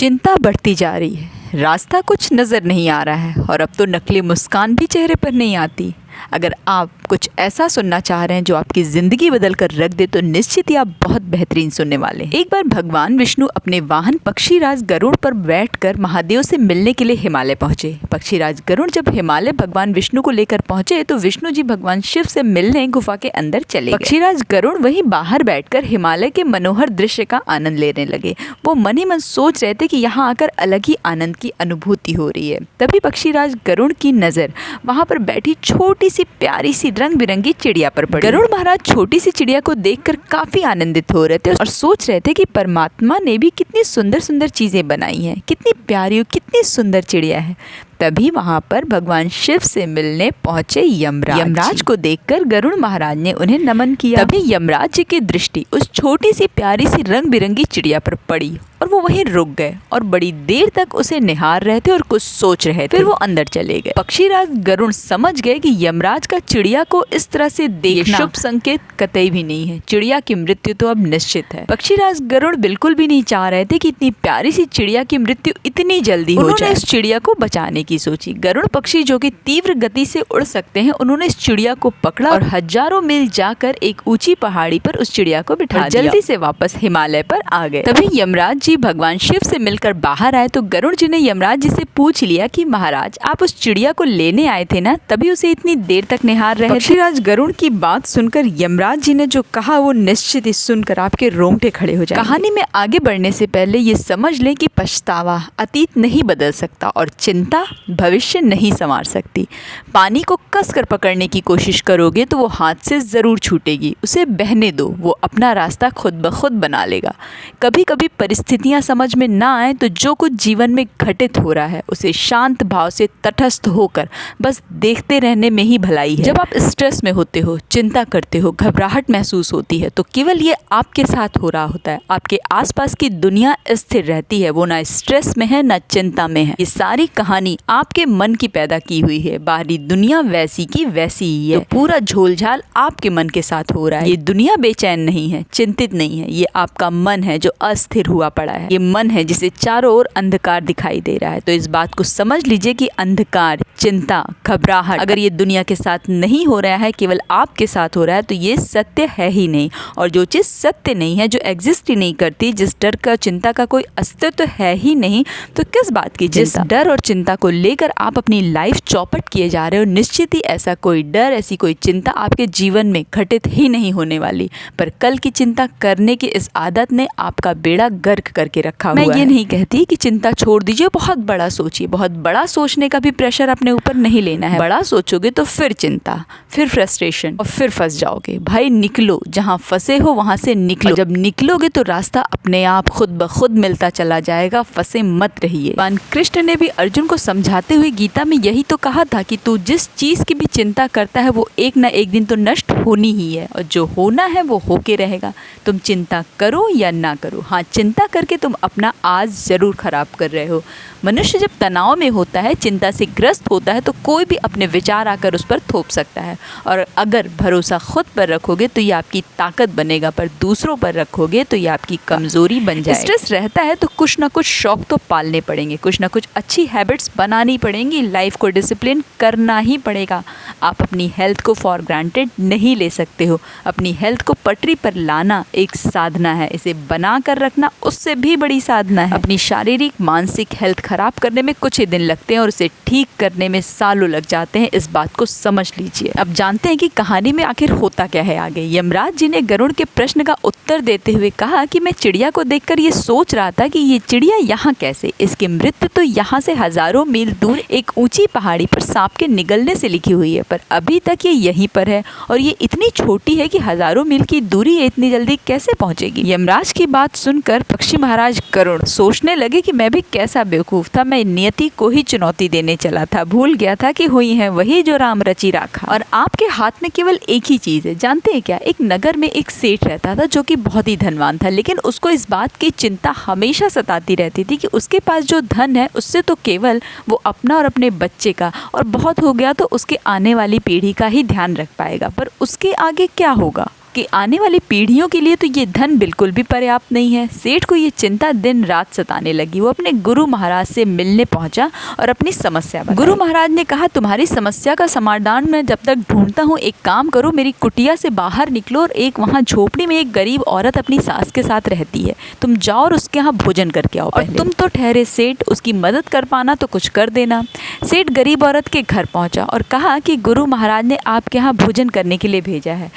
चिंता बढ़ती जा रही है, रास्ता कुछ नज़र नहीं आ रहा है और अब तो नकली मुस्कान भी चेहरे पर नहीं आती। अगर आप कुछ ऐसा सुनना चाह रहे हैं जो आपकी ज़िंदगी बदल कर रख दे तो निश्चित ही आप बहुत बेहतरीन सुनने वाले हैं। एक बार भगवान विष्णु अपने वाहन पक्षीराज गरुड़ पर बैठकर महादेव से मिलने के लिए हिमालय पहुंचे। पक्षीराज गरुड़ जब हिमालय भगवान विष्णु को लेकर पहुंचे तो विष्णु जी भगवान शिव से मिलने गुफा के अंदर चले गए। पक्षीराज गरुड़ वहीं बाहर बैठकर हिमालय के मनोहर दृश्य का आनंद लेने लगे। वो मन ही मन सोच रहे थे कि यहाँ आकर अलग ही आनंद की अनुभूति हो रही है। तभी पक्षीराज गरुड़ की नज़र वहाँ पर बैठी छोटी सी प्यारी सी रंग बिरंगी चिड़िया पर पड़ी। गरुड़ महाराज छोटी सी चिड़िया को देखकर काफी आनंदित हो रहे थे और सोच रहे थे कि परमात्मा ने भी कितनी सुंदर सुंदर चीजें बनाई हैं, कितनी प्यारी कितनी सुंदर चिड़िया है। तभी वहाँ पर भगवान शिव से मिलने पहुंचे यमराज को देखकर गरुड़ महाराज ने उन्हें नमन किया। तभी यमराज जी की दृष्टि उस छोटी सी प्यारी सी रंग बिरंगी चिड़िया पर पड़ी और वो वहीं रुक गए और बड़ी देर तक उसे निहार रहे थे और कुछ सोच रहे थे। फिर वो अंदर चले गए। पक्षीराज गरुड़ समझ गए कि यमराज का चिड़िया को इस तरह से देखना शुभ संकेत कतई भी नहीं है। चिड़िया की मृत्यु तो अब निश्चित है। पक्षीराज गरुड़ बिल्कुल भी नहीं चाह रहे थे कि इतनी प्यारी सी चिड़िया की मृत्यु इतनी जल्दी हो जाए। उन्होंने इस चिड़िया को बचाने की सोची। गरुड़ पक्षी जो कि तीव्र गति से उड़ सकते हैं, उन्होंने इस चिड़िया को पकड़ा और हजारों मील जाकर एक ऊंची पहाड़ी पर उस चिड़िया को बिठा दिया। जल्दी से वापस हिमालय पर आ गए। तभी यमराज जी भगवान शिव से मिलकर बाहर आए तो गरुड़ जी ने यमराज जी से पूछ लिया कि महाराज आप उस चिड़िया को लेने आए थे ना, तभी उसे इतनी देर तक निहार रहे। पक्षीराज गरुड़ की बात सुनकर यमराज जी ने जो कहा वो निश्चित ही सुनकर आपके रोंगटे खड़े हो जाएंगे। कहानी में आगे बढ़ने से पहले ये समझ लें कि पछतावा अतीत नहीं बदल सकता और चिंता भविष्य नहीं संवार सकती। पानी को कस कर पकड़ने की कोशिश करोगे तो वो हाथ से जरूर छूटेगी। उसे बहने दो, वो अपना रास्ता खुद ब खुद बना लेगा। कभी कभी परिस्थितियां समझ में ना आए तो जो कुछ जीवन में घटित हो रहा है उसे शांत भाव से तटस्थ होकर बस देखते रहने में ही भलाई है। जब आप स्ट्रेस में होते हो, चिंता करते हो, घबराहट महसूस होती है तो केवल ये आपके साथ हो रहा होता है। आपके आसपास की दुनिया स्थिर रहती है, वो ना स्ट्रेस में है ना चिंता में है। ये सारी कहानी आपके मन की पैदा की हुई है। बाहरी दुनिया वैसी की वैसी ही है। तो पूरा झोलझाल आपके मन के साथ हो रहा है। ये दुनिया बेचैन नहीं है, चिंतित नहीं है। ये आपका मन है जो अस्थिर हुआ पड़ा है। ये मन है जिसे चारों ओर अंधकार दिखाई दे रहा है। तो इस बात को समझ लीजिए कि अंधकार, चिंता, घबराहट अगर ये दुनिया के साथ नहीं हो रहा है, केवल आपके साथ हो रहा है तो ये सत्य है ही नहीं। और जो चीज़ सत्य नहीं है, जो एग्जिस्ट ही नहीं करती, जिस डर का चिंता का कोई अस्तित्व है ही नहीं, तो किस बात की चिंता? जिस डर और चिंता को लेकर आप अपनी लाइफ चौपट किए जा रहे हो, निश्चित ही ऐसा कोई डर, ऐसी कोई चिंता आपके जीवन में घटित ही नहीं होने वाली। पर कल की चिंता करने की इस आदत ने आपका बेड़ा गर्क करके रखा हुआ है। मैं ये नहीं कहती कि चिंता छोड़ दीजिए, बहुत बड़ा सोचिए। बहुत बड़ा सोचने का भी प्रेशर अपने ऊपर नहीं लेना है। बड़ा सोचोगे तो फिर चिंता, फिर फ्रस्ट्रेशन और फिर फंस जाओगे। भाई निकलो, जहाँ फंसे हो वहां से निकलो। जब निकलोगे तो रास्ता अपने आप खुद ब खुद मिलता चला जाएगा। फंसे मत रहिए। भगवान कृष्ण ने भी अर्जुन को समझाते हुए गीता में यही तो कहा था कि तू जिस चीज की भी चिंता करता है वो एक ना एक दिन तो नष्ट होनी ही है और जो होना है वो होके रहेगा। तुम चिंता करो या ना करो, हाँ चिंता करके तुम अपना आज जरूर खराब कर रहे हो। मनुष्य जब तनाव में होता है, चिंता से ग्रस्त होता है तो कोई भी अपने विचार आकर उस पर थोप सकता है। और अगर भरोसा खुद पर रखोगे तो ये आपकी ताकत बनेगा, पर दूसरों पर रखोगे तो ये आपकी कमजोरी बन जाएगी। स्ट्रेस रहता है तो कुछ ना कुछ शौक तो पालने पड़ेंगे, कुछ ना कुछ अच्छी हैबिट्स बनानी पड़ेंगी, लाइफ को डिसिप्लिन करना ही पड़ेगा। आप अपनी हेल्थ को फॉर ग्रांटेड नहीं ले सकते हो। अपनी हेल्थ को पटरी पर लाना एक साधना है, इसे बना कर रखना उससे भी बड़ी साधना है। अपनी शारीरिक मानसिक हेल्थ खराब करने में कुछ ही दिन लगते हैं और उसे ठीक करने में सालों लग जाते हैं। इस बात को समझ लीजिए। अब जानते हैं कि कहानी में आखिर होता क्या है आगे। यमराज जी ने गरुड़ के प्रश्न का उत्तर देते हुए कहा कि मैं चिड़िया को देखकर ये सोच रहा था कि ये चिड़िया यहाँ कैसे, इसकी मृत्यु तो यहाँ से हजारों मील दूर एक ऊंची पहाड़ी पर सांप के निगलने से लिखी हुई है, पर अभी तक ये यहीं पर है और ये इतनी छोटी है कि हजारों मील की दूरी है, इतनी जल्दी कैसे पहुंचेगी। यमराज की बात सुनकर पक्षी महाराज गरुड़ सोचने लगे कि मैं भी कैसा बेवकूफ था, मैं नियति को ही चुनौती देने चला था, भूल गया था कि हुई है वही जो राम रची राखा। और आपके हाथ में केवल एक ही चीज है, जानते हैं क्या? एक नगर में एक सेठ रहता था जो कि बहुत ही धनवान था, लेकिन उसको इस बात की चिंता हमेशा सताती रहती थी कि उसके पास जो धन है उससे तो केवल वो अपना और अपने बच्चे का, और बहुत हो गया तो उसके आने वाली पीढ़ी का ही ध्यान रख पाएगा, पर उसके आगे क्या होगा। कि आने वाली पीढ़ियों के लिए तो ये धन बिल्कुल भी पर्याप्त नहीं है। सेठ को ये चिंता दिन रात सताने लगी। वो अपने गुरु महाराज से मिलने पहुंचा और अपनी समस्या बताई। गुरु महाराज ने कहा, तुम्हारी समस्या का समाधान मैं जब तक ढूंढता हूँ, एक काम करो, मेरी कुटिया से बाहर निकलो और एक वहाँ झोपड़ी में एक गरीब औरत अपनी सास के साथ रहती है, तुम जाओ और उसके यहाँ भोजन करके आओ। और तुम तो ठहरे सेठ, उसकी मदद कर पाना तो कुछ कर देना। सेठ गरीब औरत के घर पहुंचा और कहा कि गुरु महाराज ने आपके यहाँ भोजन करने के लिए भेजा है।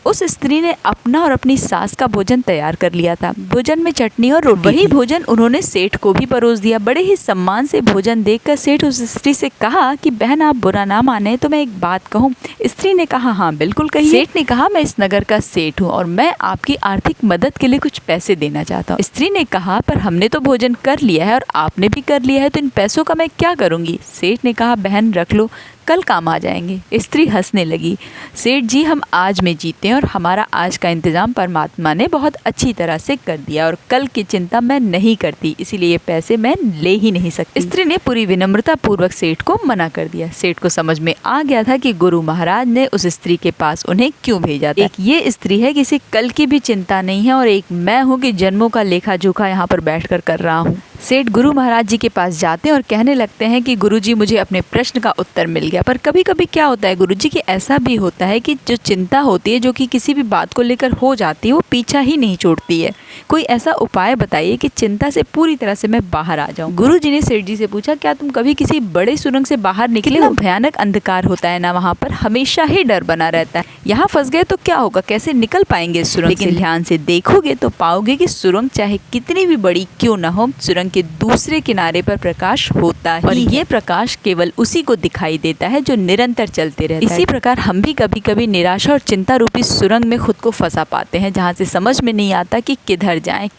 उस स्त्री ने अपना और अपनी सास का भोजन तैयार कर लिया था। भोजन में चटनी और रोटी। वही भोजन उन्होंने सेठ को भी परोस दिया। बड़े ही सम्मान से भोजन देखकर सेठ उस स्त्री से कहा कि बहन, आप बुरा ना माने तो मैं एक बात कहूँ। स्त्री ने कहा, हाँ बिल्कुल कहिए। सेठ ने कहा, मैं इस नगर का सेठ हूँ और मैं आपकी आर्थिक मदद के लिए कुछ पैसे देना चाहता हूँ। स्त्री ने कहा, पर हमने तो भोजन कर लिया है और आपने भी कर लिया है, तो इन पैसों का मैं क्या करूँगी। सेठ ने कहा, बहन रख लो, कल काम आ जाएंगे। स्त्री हंसने लगी। सेठ जी, हम आज में जीते हैं और हमारा आज का इंतजाम परमात्मा ने बहुत अच्छी तरह से कर दिया और कल की चिंता मैं नहीं करती, इसीलिए ये पैसे मैं ले ही नहीं सकती। स्त्री ने पूरी विनम्रता पूर्वक सेठ को मना कर दिया। सेठ को समझ में आ गया था कि गुरु महाराज ने उस स्त्री के पास उन्हें क्यों भेजा था। एक ये स्त्री है, किसी कल की भी चिंता नहीं है, और एक मैं हूँ कि जन्मों का लेखा जोखा यहाँ पर बैठकर कर रहा हूँ। सेठ गुरु महाराज जी के पास जाते हैं और कहने लगते हैं कि गुरुजी, मुझे अपने प्रश्न का उत्तर मिल गया। पर कभी कभी क्या होता है गुरुजी कि ऐसा भी होता है कि जो चिंता होती है, जो कि किसी भी बात को लेकर हो जाती है, वो पीछा ही नहीं छोड़ती है। कोई ऐसा उपाय बताइए कि चिंता से पूरी तरह से मैं बाहर आ जाऊं। गुरुजी ने सेठ जी से पूछा, क्या तुम कभी किसी बड़े सुरंग से बाहर निकले हो? भयानक अंधकार होता है ना वहाँ पर, हमेशा ही डर बना रहता है। यहाँ फंस गए तो क्या होगा, कैसे निकल पाएंगे इस सुरंग से? लेकिन ध्यान से देखोगे तो पाओगे कि सुरंग चाहे कितनी भी बड़ी क्यों न हो, सुरंग के दूसरे किनारे पर प्रकाश होता है और ये प्रकाश केवल उसी को दिखाई देता है जो निरंतर चलते रहता है। इसी प्रकार हम भी कभी कभी निराशा और चिंता रूपी सुरंग में खुद को फंसा पाते हैं, जहाँ से समझ में नहीं आता कि किधर जाएं,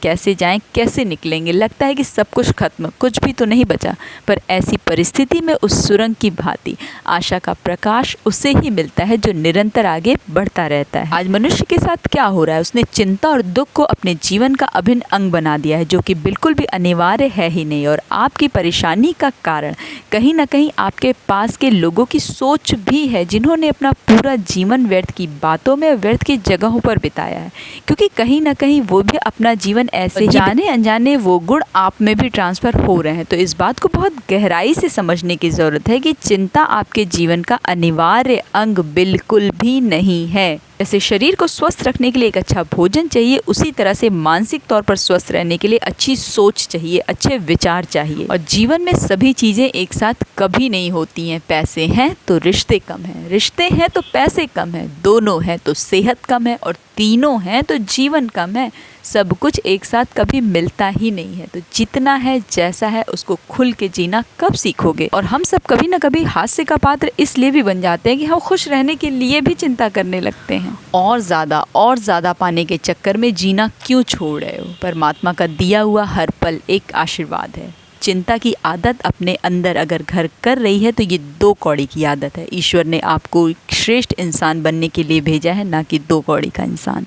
कैसे निकलेंगे। लगता है कि सब कुछ खत्म, कुछ भी तो नहीं बचा। पर ऐसी परिस्थिति में उस सुरंग की भांति आशा का प्रकाश उसे ही मिलता है जो निरंतर आगे बढ़ता रहता है। आज मनुष्य के साथ क्या हो रहा है, उसने चिंता और दुख को अपने जीवन का अभिन्न अंग बना दिया है, जो कि बिल्कुल भी अनिवार्य है ही नहीं। और आपकी परेशानी का कारण कहीं ना कहीं आपके पास के लोगों की सोच भी है, जिन्होंने अपना पूरा जीवन व्यर्थ की बातों में, व्यर्थ की जगहों पर बिताया है। क्योंकि कहीं ना कहीं वो भी अपना जीवन ऐसे जाने अनजाने वो गुण आप में भी ट्रांसफर हो रहे हैं। तो इस बात को बहुत गहराई से समझने की ज़रूरत है कि चिंता आपके जीवन का अनिवार्य अंग बिल्कुल भी नहीं है। जैसे शरीर को स्वस्थ रखने के लिए एक अच्छा भोजन चाहिए, उसी तरह से मानसिक तौर पर स्वस्थ रहने के लिए अच्छी सोच चाहिए, अच्छे विचार चाहिए। और जीवन में सभी चीज़ें एक साथ कभी नहीं होती हैं। पैसे हैं तो रिश्ते कम हैं, रिश्ते हैं तो पैसे कम हैं, दोनों हैं तो सेहत कम है, और तीनों हैं तो जीवन कम है। सब कुछ एक साथ कभी मिलता ही नहीं है। तो जितना है, जैसा है, उसको खुल के जीना कब सीखोगे? और हम सब कभी ना कभी हास्य का पात्र इसलिए भी बन जाते हैं कि हम खुश रहने के लिए भी चिंता करने लगते हैं। और ज़्यादा पाने के चक्कर में जीना क्यों छोड़ रहे हो? परमात्मा का दिया हुआ हर पल एक आशीर्वाद है। चिंता की आदत अपने अंदर अगर घर कर रही है तो ये 2 कौड़ी की आदत है। ईश्वर ने आपको एक श्रेष्ठ इंसान बनने के लिए भेजा है, ना कि 2 कौड़ी का इंसान।